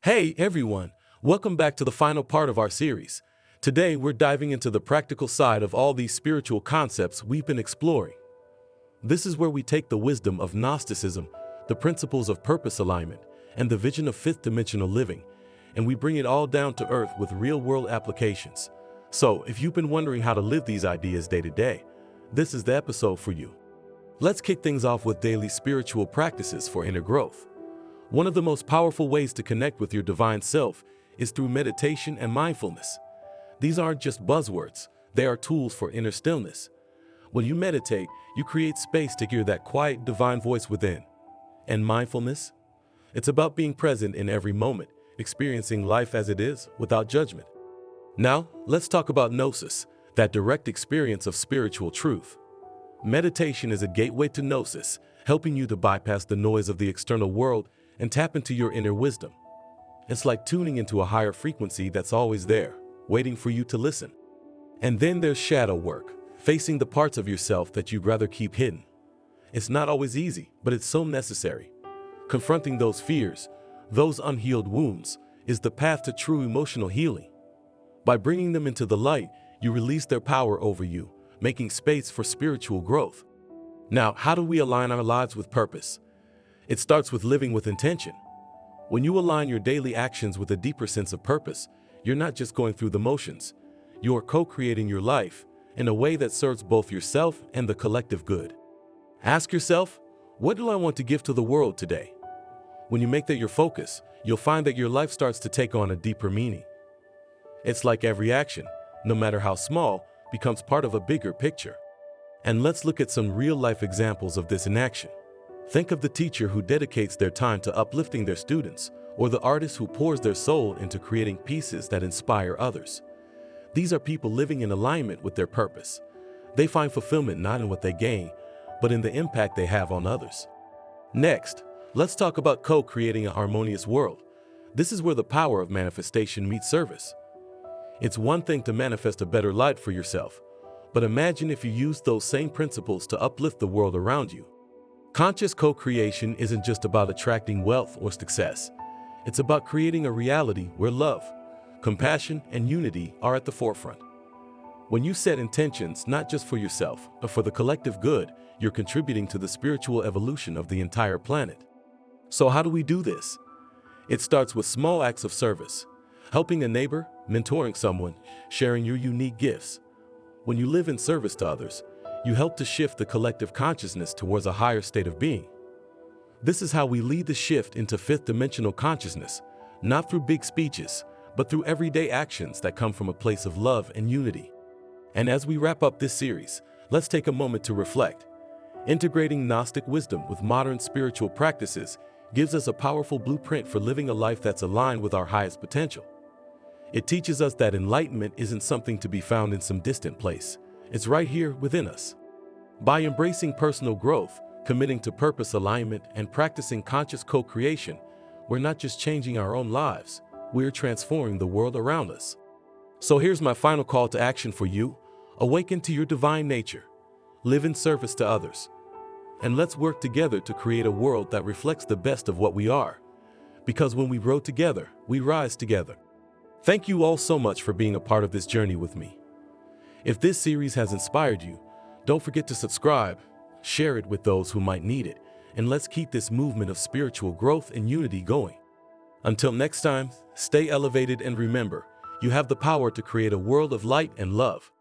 Hey everyone, welcome back to the final part of our series. Today we're diving into the practical side of all these spiritual concepts we've been exploring. This is where we take the wisdom of Gnosticism, the principles of purpose alignment, and the vision of fifth dimensional living, and we bring it all down to earth with real-world applications. So, if you've been wondering how to live these ideas day to day, this is the episode for you. Let's kick things off with daily spiritual practices for inner growth. One of the most powerful ways to connect with your divine self is through meditation and mindfulness. These aren't just buzzwords, they are tools for inner stillness. When you meditate, you create space to hear that quiet divine voice within. And mindfulness? It's about being present in every moment, experiencing life as it is without judgment. Now, let's talk about gnosis, that direct experience of spiritual truth. Meditation is a gateway to gnosis, helping you to bypass the noise of the external world and tap into your inner wisdom. It's like tuning into a higher frequency that's always there, waiting for you to listen. And then there's shadow work, facing the parts of yourself that you'd rather keep hidden. It's not always easy, but it's so necessary. Confronting those fears, those unhealed wounds, is the path to true emotional healing. By bringing them into the light, you release their power over you, making space for spiritual growth. Now, how do we align our lives with purpose? It starts with living with intention. When you align your daily actions with a deeper sense of purpose, you're not just going through the motions. You are co-creating your life in a way that serves both yourself and the collective good. Ask yourself, what do I want to give to the world today? When you make that your focus, you'll find that your life starts to take on a deeper meaning. It's like every action, no matter how small, becomes part of a bigger picture. And let's look at some real-life examples of this in action. Think of the teacher who dedicates their time to uplifting their students, or the artist who pours their soul into creating pieces that inspire others. These are people living in alignment with their purpose. They find fulfillment not in what they gain, but in the impact they have on others. Next, let's talk about co-creating a harmonious world. This is where the power of manifestation meets service. It's one thing to manifest a better life for yourself, but imagine if you used those same principles to uplift the world around you. Conscious co-creation isn't just about attracting wealth or success. It's about creating a reality where love, compassion, and unity are at the forefront. When you set intentions not just for yourself, but for the collective good, you're contributing to the spiritual evolution of the entire planet. So how do we do this? It starts with small acts of service, helping a neighbor, mentoring someone, sharing your unique gifts. When you live in service to others, you help to shift the collective consciousness towards a higher state of being. This is how we lead the shift into fifth dimensional consciousness, not through big speeches, but through everyday actions that come from a place of love and unity. And as we wrap up this series, let's take a moment to reflect. Integrating Gnostic wisdom with modern spiritual practices gives us a powerful blueprint for living a life that's aligned with our highest potential. It teaches us that enlightenment isn't something to be found in some distant place. It's right here within us. By embracing personal growth, committing to purpose alignment, and practicing conscious co-creation, we're not just changing our own lives, we're transforming the world around us. So here's my final call to action for you. Awaken to your divine nature. Live in service to others. And let's work together to create a world that reflects the best of what we are. Because when we grow together, we rise together. Thank you all so much for being a part of this journey with me. If this series has inspired you, don't forget to subscribe, share it with those who might need it, and let's keep this movement of spiritual growth and unity going. Until next time, stay elevated and remember, you have the power to create a world of light and love.